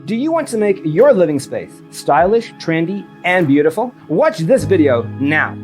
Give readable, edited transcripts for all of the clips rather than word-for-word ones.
Do you want to make your living space stylish, trendy, and beautiful? Watch this video now.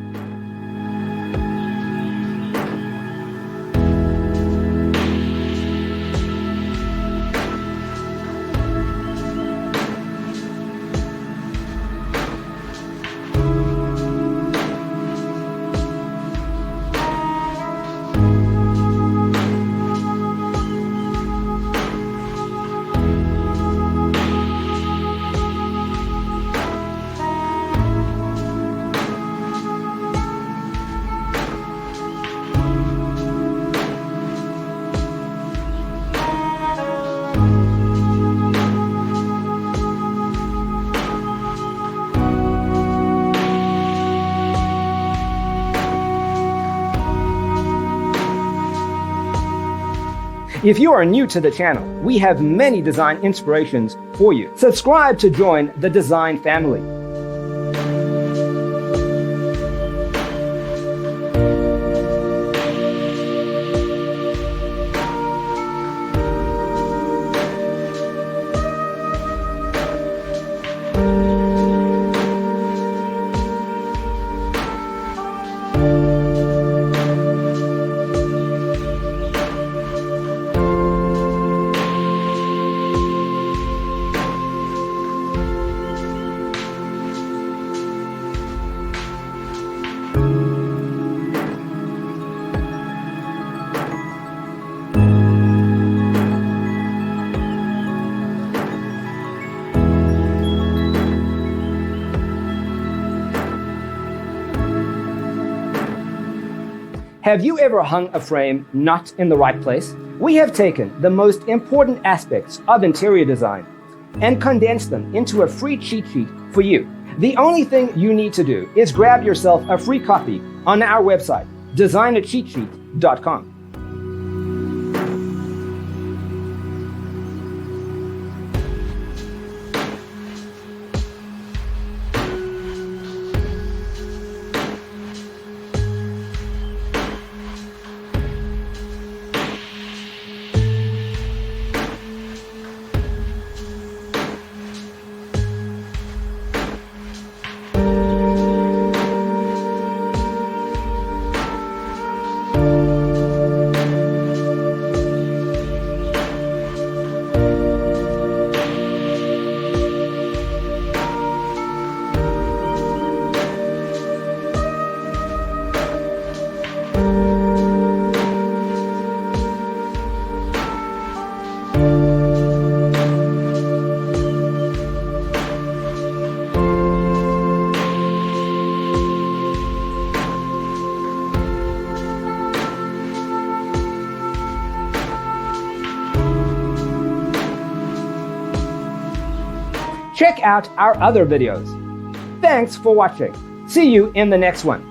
If you are new to the channel, we have many design inspirations for you. Subscribe to join the design family. Have you ever hung a frame not in the right place? We have taken the most important aspects of interior design and condensed them into a free cheat sheet for you. The only thing you need to do is grab yourself a free copy on our website, designercheatsheet.com. Check out our other videos. Thanks for watching. See you in the next one.